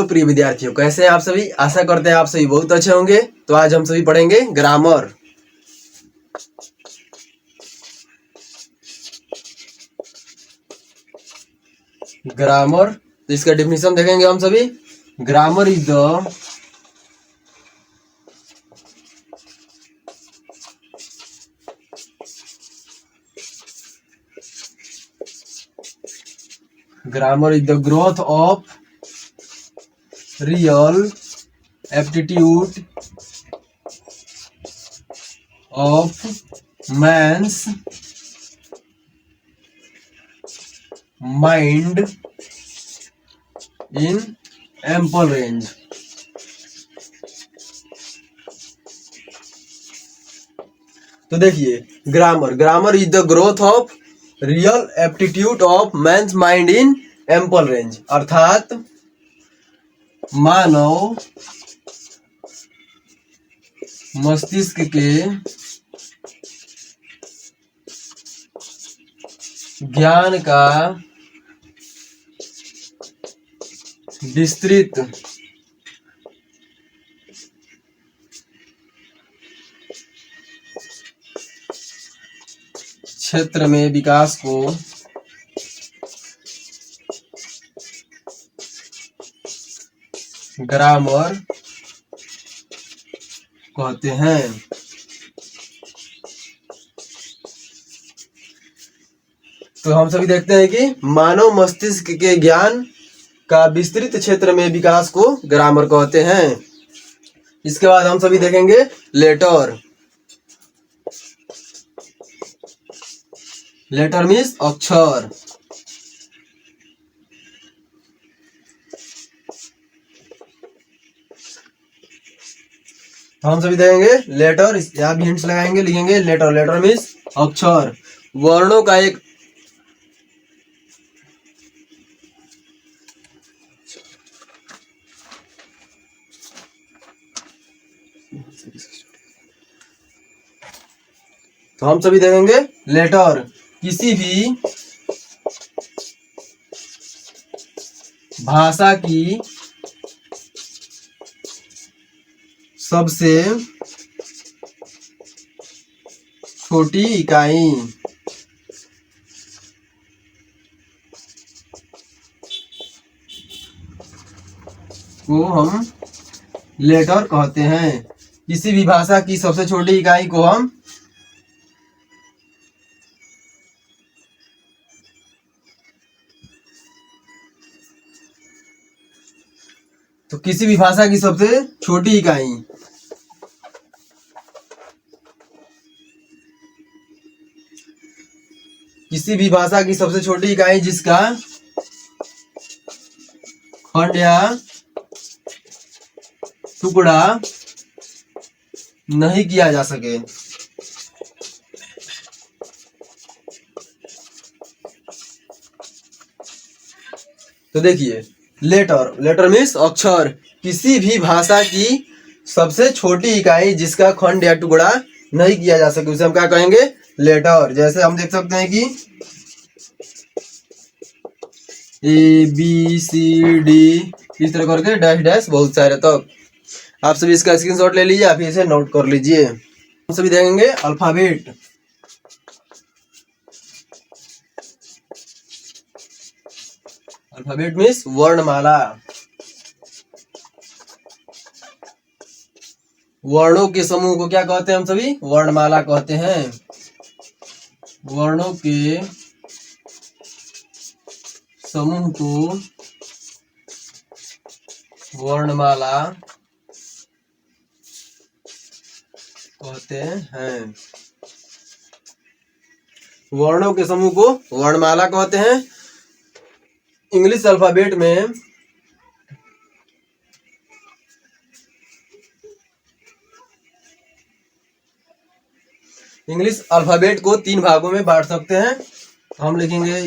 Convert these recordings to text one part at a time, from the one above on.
तो प्रिय विद्यार्थियों, कैसे हैं आप सभी। आशा करते हैं आप सभी बहुत अच्छे होंगे। तो आज हम सभी पढ़ेंगे ग्रामर। ग्रामर तो इसका डेफिनेशन देखेंगे हम सभी। Grammar is the growth of real aptitude of man's mind in ample range. तो देखिए, grammar is the growth of real aptitude of man's mind in ample range, अर्थात मानव मस्तिष्क के ज्ञान का विस्तृत क्षेत्र में विकास को ग्रामर कहते हैं। तो हम सभी देखते हैं कि मानव मस्तिष्क के ज्ञान का विस्तृत क्षेत्र में विकास को ग्रामर कहते हैं। इसके बाद हम सभी देखेंगे लेटर। लेटर मीन्स अक्षर। हम सभी देखेंगे लेटर, यहाँ भी हिंट्स लगाएंगे, लिखेंगे लेटर। लेटर मीन्स अक्षर, वर्णों का एक तो हम सभी देखेंगे लेटर किसी भी भाषा की सबसे छोटी इकाई को हम लेटर कहते हैं। किसी भी भाषा की सबसे छोटी इकाई को हम तो किसी भी भाषा की सबसे छोटी इकाई किसी भी भाषा की सबसे छोटी इकाई जिसका खंड या टुकड़ा नहीं किया जा सके। तो देखिए, लेटर मीन्स अक्षर, किसी भी भाषा की सबसे छोटी इकाई जिसका खंड या टुकड़ा नहीं किया जा सके, उसे हम क्या कहेंगे? लेटर। जैसे हम देख सकते हैं कि ABCD इस तरह करके डैश डैश बहुत सारे। तो आप सभी इसका स्क्रीनशॉट ले लीजिए, आप इसे नोट कर लीजिए। हम सभी देखेंगे अल्फाबेट। अल्फाबेट मीन्स वर्णमाला। वर्णों के समूह को क्या कहते हैं? हम सभी वर्णमाला कहते हैं। वर्णों के समूह को वर्णमाला कहते हैं। वर्णों के समूह को वर्णमाला कहते हैं। इंग्लिश अल्फाबेट में को 3 भागों में बांट सकते हैं। हम लिखेंगे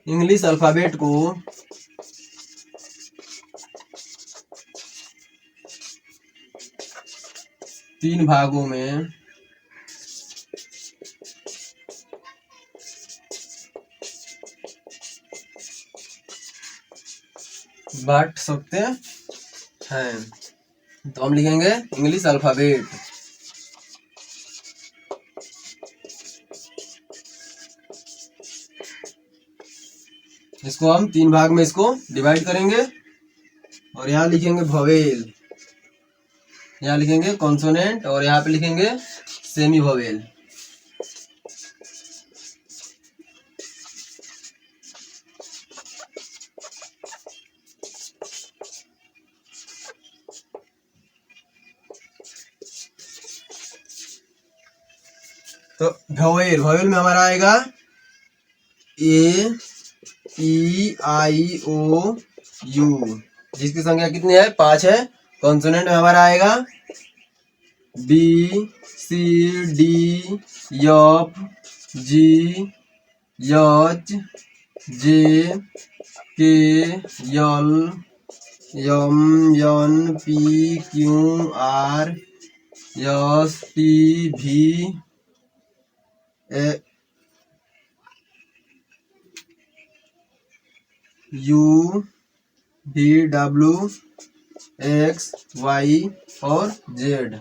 इंग्लिश अल्फाबेट को 3 भागों में बांट सकते हैं। तो हम लिखेंगे इंग्लिश अल्फाबेट। इसको हम 3 भाग में इसको डिवाइड करेंगे और यहाँ लिखेंगे वोवेल, यहाँ लिखेंगे कॉन्सोनेंट और यहाँ पे लिखेंगे सेमी वोवेल। तो वोवेल, वोवेल में हमारा आएगा ए ई आई ओ यू, जिसकी संख्या कितनी है? 5 है। कॉन्सोनेंट में हमारा आएगा B C D F G H J K L M N P Q R S T V U V W X Y और जेड।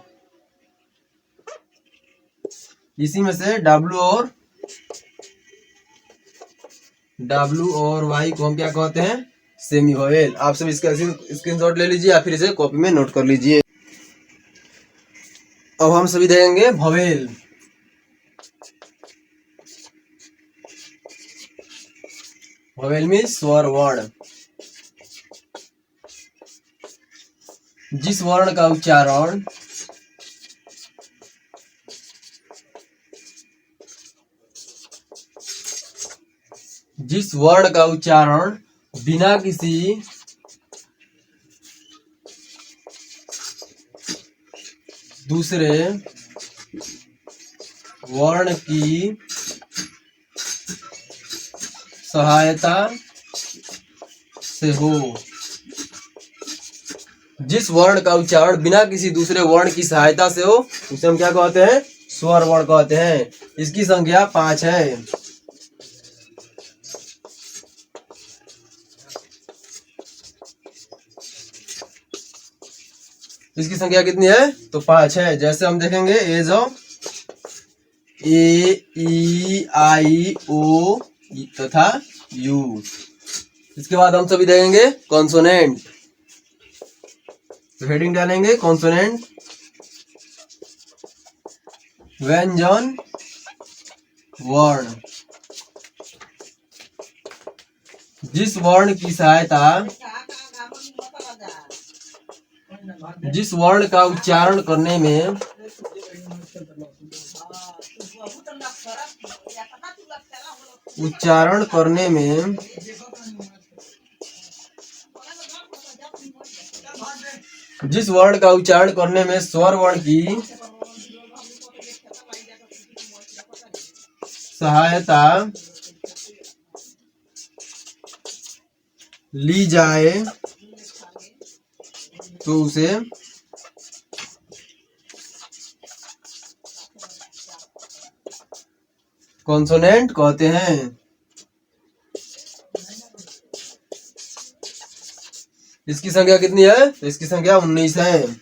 इसी में से डब्ल्यू और वाई को हम क्या कहते हैं? Semi vowel. आप सब इसका स्क्रीनशॉट ले लीजिए या फिर इसे कॉपी में नोट कर लीजिए। अब हम सभी देखेंगे वोवेल। वोवेल में स्वर वर्ण, जिस वर्ण का उच्चारण बिना किसी दूसरे वर्ण की सहायता से हो, जिस वर्ण का उच्चारण बिना किसी दूसरे वर्ण की सहायता से हो उसे हम क्या कहते हैं? स्वर वर्ण कहते हैं। इसकी संख्या 5 है। इसकी संख्या कितनी है? तो 5 है। जैसे हम देखेंगे एज ऑफ ए ई आई ओ तथा यू। इसके बाद हम सभी देखेंगे कॉन्सोनेंट। हेडिंग डालेंगे कॉन्सोनेंट, व्यंजन वर्ण, जिस वर्ण का उच्चारण करने में स्वर वर्ण की सहायता ली जाए तो उसे कॉन्सोनेंट कहते हैं। इसकी संख्या कितनी है? तो इसकी संख्या 19 है।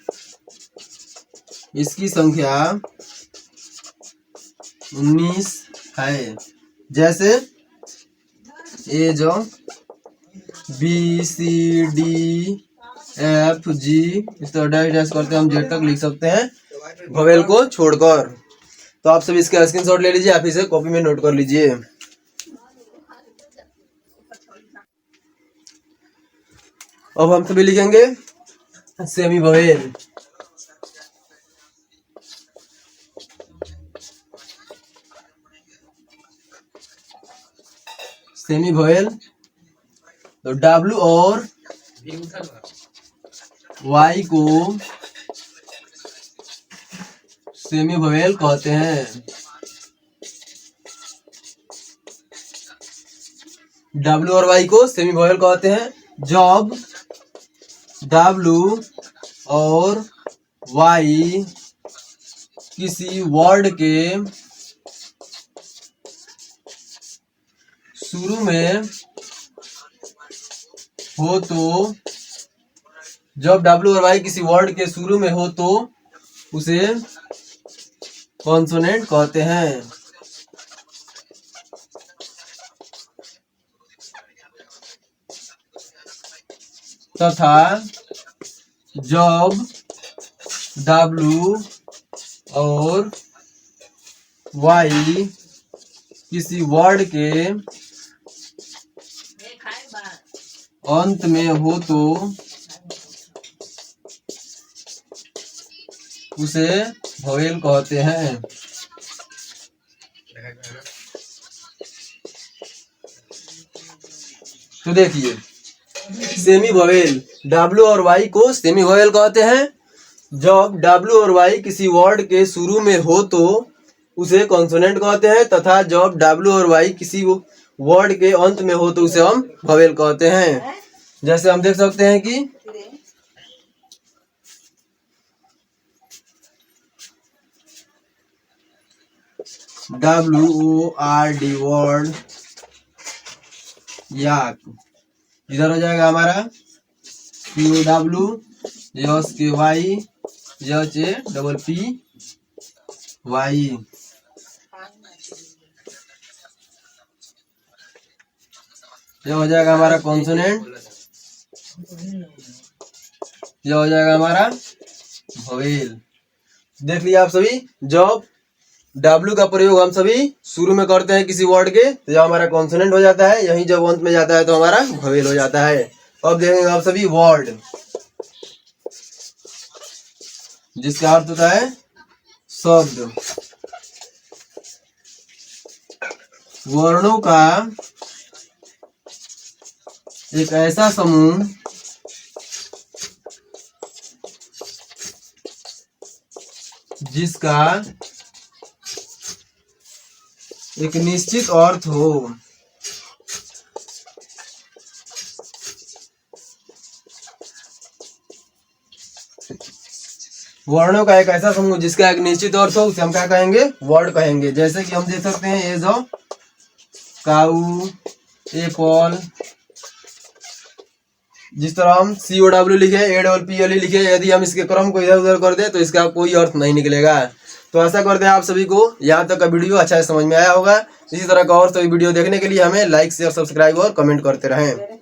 इसकी संख्या 19 है। जैसे ए जो B C D F G, इस तरह डैश करते हम जेड तक लिख सकते हैं वोवेल को छोड़कर। तो आप सभी इसका स्क्रीनशॉट ले लीजिए, आप इसे कॉपी में नोट कर लीजिए। अब हम सभी लिखेंगे सेमी वोवेल। सेमी वोवेल तो डब्ल्यू और वाई को सेमी वोवेल कहते हैं। डब्ल्यू और वाई को सेमी वोवेल कहते हैं जब डब्ल्यू और वाई किसी वर्ड के शुरू में हो तो, जब W और Y किसी वर्ड के शुरू में हो तो उसे कॉन्सोनेंट कहते हैं। तथा जब W और Y किसी वर्ड के अंत में हो तो उसे वोवेल कहते हैं। तो देखिए, सेमी वोवेल, W और Y को सेमी वोवेल कहते हैं। जब W और Y किसी वर्ड के शुरू में हो तो उसे कॉन्सोनेंट कहते हैं, तथा जब W और Y किसी वर्ड के अंत में हो तो उसे हम वोवेल कहते हैं। जैसे हम देख सकते हैं कि WORD वर्ड, याक, इधर हो जाएगा हमारा POW, SKY, HAPPY। ये हो जाएगा हमारा कॉन्सोनेंट, ये हो जाएगा हमारा वोवेल। देख लिया आप सभी, जब W का प्रयोग हम सभी शुरू में करते हैं किसी वर्ड के तो जब हमारा कॉन्सोनेंट हो जाता है, यहीं जब अंत में जाता है तो हमारा वोवेल हो जाता है। अब देखेंगे आप सभी वर्ड, जिसका अर्थ होता है शब्द। वर्णों का एक ऐसा समूह जिसका एक निश्चित अर्थ हो। वर्णों का एक ऐसा समूह जिसका एक निश्चित अर्थ हो, उसे हम क्या कहेंगे? वर्ड कहेंगे। जैसे कि हम देख सकते हैं एज ऑफ काऊ, एपल, जिस तरह हम COW लिखे, APPLE लिखे, यदि हम इसके क्रम को इधर उधर कर दे तो इसका कोई अर्थ नहीं निकलेगा। तो ऐसा करते हैं आप सभी को यहाँ तक का वीडियो अच्छा समझ में आया होगा। इसी तरह का और सभी वीडियो देखने के लिए हमें लाइक शेयर सब्सक्राइब और कमेंट करते रहें।